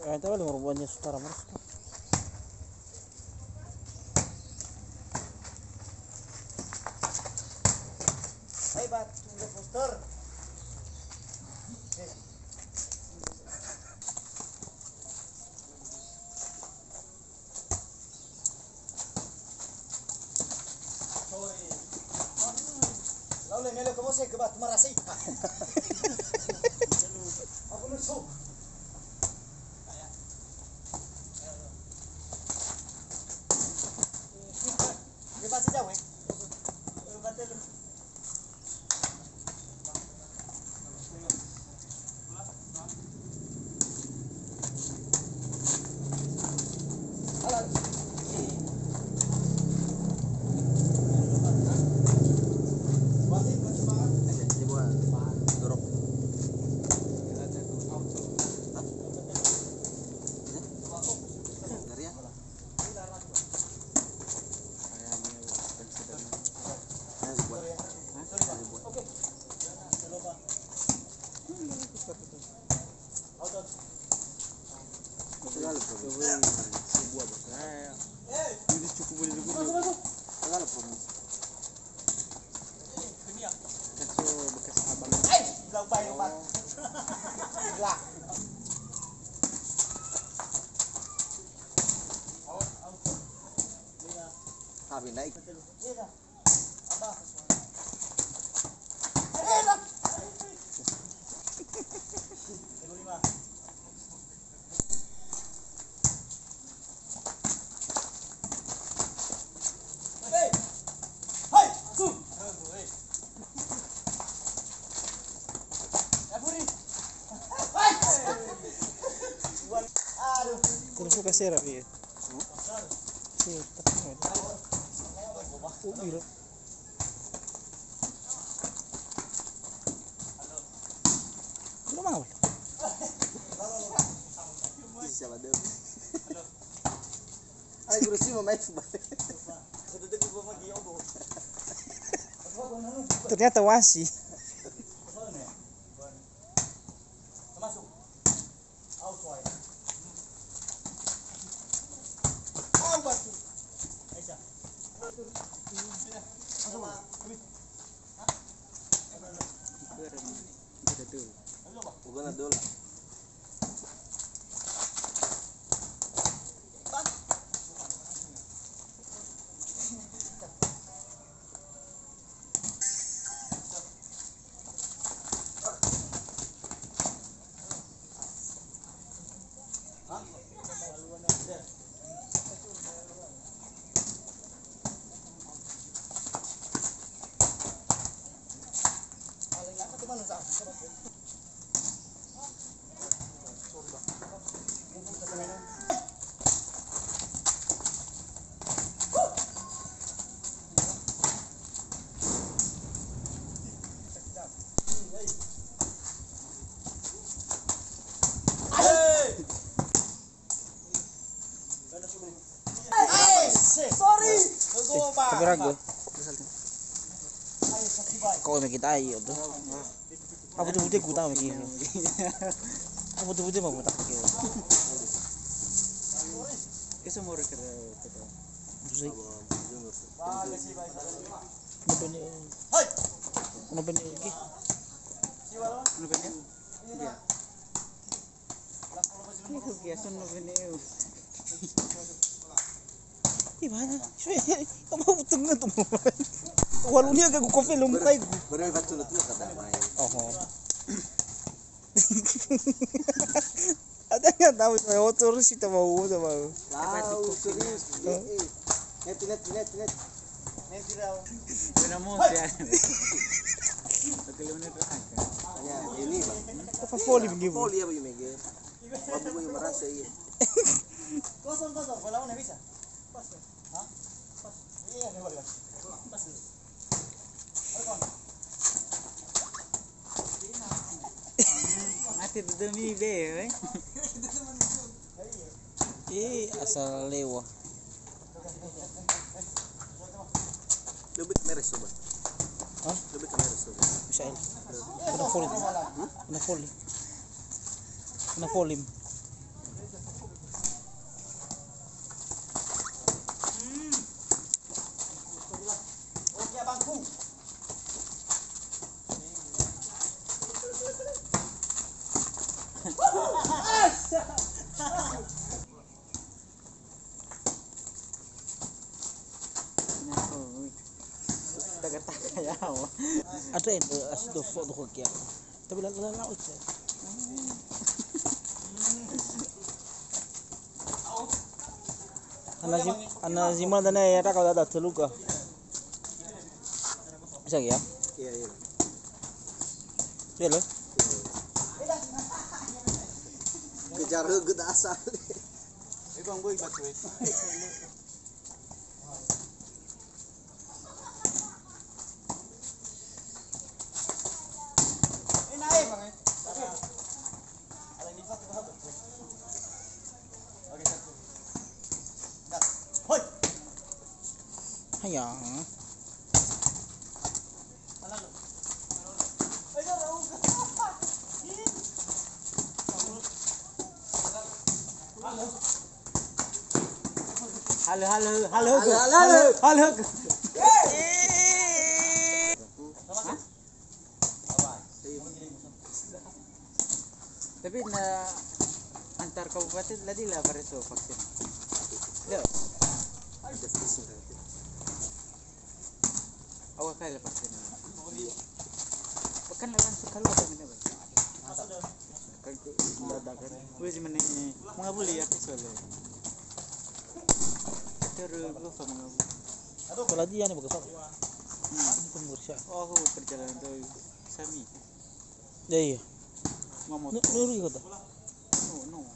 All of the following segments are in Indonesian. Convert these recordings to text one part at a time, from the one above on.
Itu kali merubahnya setara mas. Hai bat, tunggu poster. Lalu melo kamu saya kebat marasi. Aku lucu. Kebat sejauh eh. Betul. Habis naik. Terus suka serap ya. Sih, gila. Belum mau. Siapa dia? Ay, guru sih mau main sebagai. Ternyata wasi. Masuk. Outside. Batu. Aisyah. Bukan dulu. Sorry. Tapi ragu. Kau yang kita ayo tuh. Apa tuh butuh kita mikir. Apa tuh butuh mau tak mikir. Eso mau requerer. Musik. Kenapa nih lagi? Iya. Ini kegiatan noveneo. Gimana? Kamu tengah tuh. Walunya gak kopi lumpai. Baru baca dulu kata main. Oh. Ada nggak tahu saya otor sih tahu sama. Lau serius. Net. Nanti raw. Tenemos ya. Betul benar kan. Hanya ini bang. Apa foli begini? Foli apa ini Mega? Babu gue merasa iya. Kosong. Kalau mau bisa. Pas. Hah? Pas. Iya, boleh. Pas. Mati demi be, Asal lewa. Lebih merah coba. Hah? Lebih merah coba. Bisa ini. Kena foli. Kena foli. Ada yang asli foto hoki. Tapi lalu aja. Ana Zima dan ya tak kalau ada terluka. Bisa ya? Iya, iya. Iya loh. Kejar gede asal. Bang boy batu. Naik bang. Ada ini satu satu. Oke satu. Dah. Hoi. Hayang. Halo. Tapi na antar kabupaten tadi lah pareso vaksin. Ya, awak kaya vaksin. Bukan langsung kalau ada mana. Kalau dadakan. Wes mana mga buli ya soalnya. Terus gua sama ngabu. Kalau dia nih bagus apa? Pemursa. Oh, aku perjalanan tuh Sami. Ya iya. Ngomong. Nuri kata. No.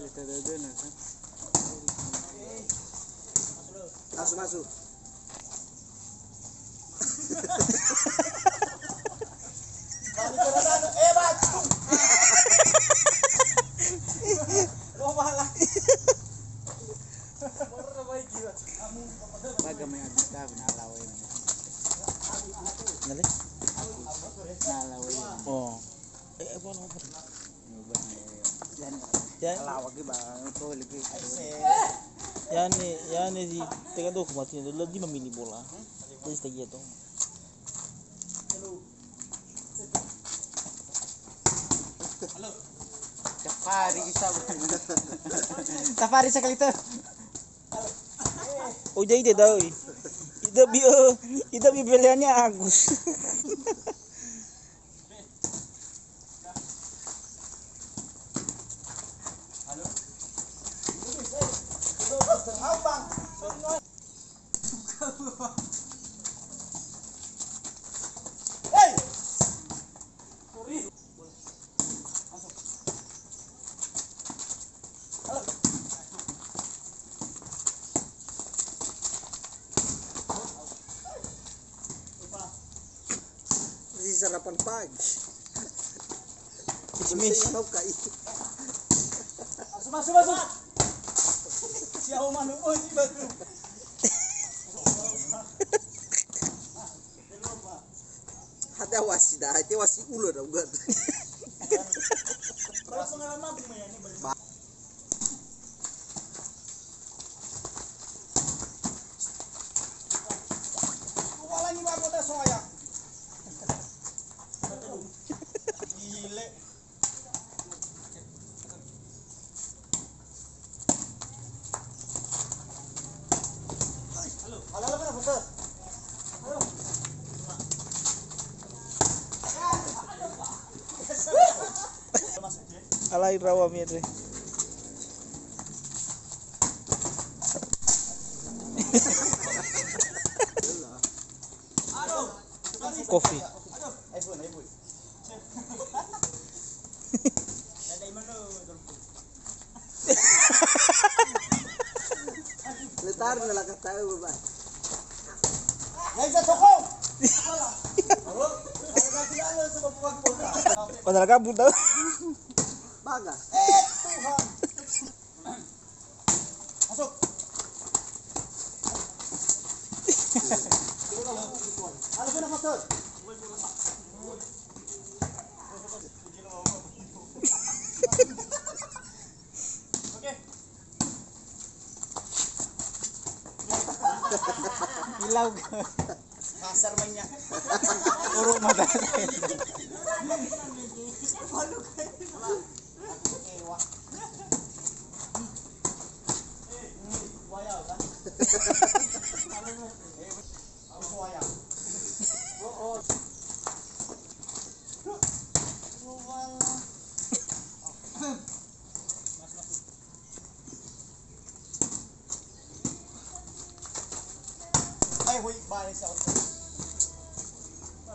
Kita ada kan. Masuk. Bagamay abis tahu nalaway man. Nali? Nalaway. Oh. Apa nama? Ngubah na yan. Ya, Lawag ba? Ito lagi. yani di teka do kumati do di mamili bola. Terus tagi itu. Safari kita. Safari sekali itu. Oh jadi dia tahu. Itu pilihannya Agus. Sarapan pagi. Kismis. Masuk. Siapa mana pun si batu. Hati wasi ulo dah buat. Berapa pengalaman tu main ni balik. Wala ni bago dah soya. Gile. Halo mana fokus? Alay rawa mire. Kopi. iPhone. Letar na lang tayo ba. Yang sa toko. Padahal kabur tahu. Baga. Tuhan. Masuk. Ano ba na masuk? Oke. Ilaw. Kasar man niya. Puro mata.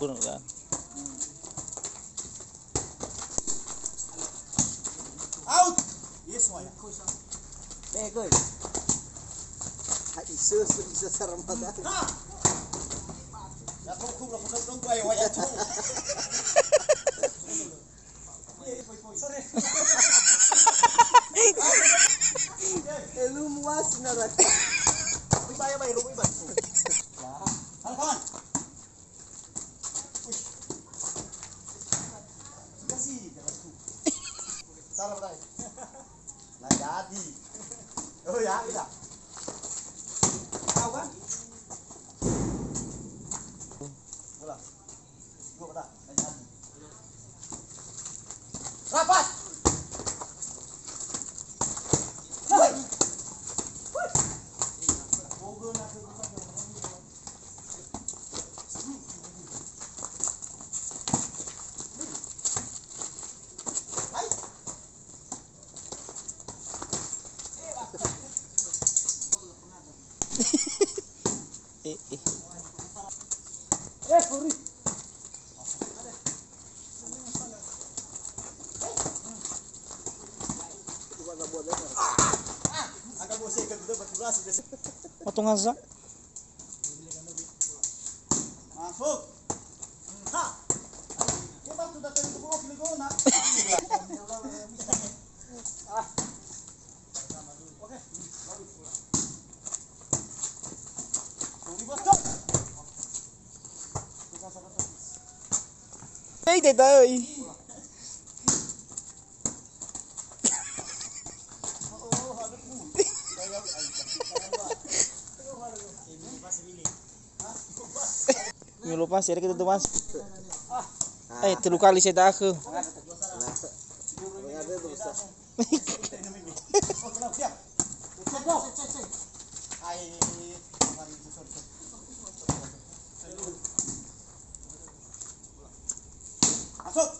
Pun kan. Out. Yes semuanya. Pego. Isa sa Ramadan. Ha. Ya kau lah kau bai waya tu. Sorry. Lumuwas na rin. Bay lu bay. Hal kawan. Kasih jalan tu. Salah bai. Nah jadi. Oh ya, bisa. Tahu kan? Bola. Gua dah. Nah jadi. Rapat. Hei. Sorry. Agak bosan kan betul berturasi deh. Potongan zak. Masuk. Ha. Kita sudah tadi buruk ni guna. Ah. Oke. Sorry bos. Ei, teta ơi. Minggu lepas ya kita tuh mas. Telu kali saya tak ke. Ada tu besar. Masuk.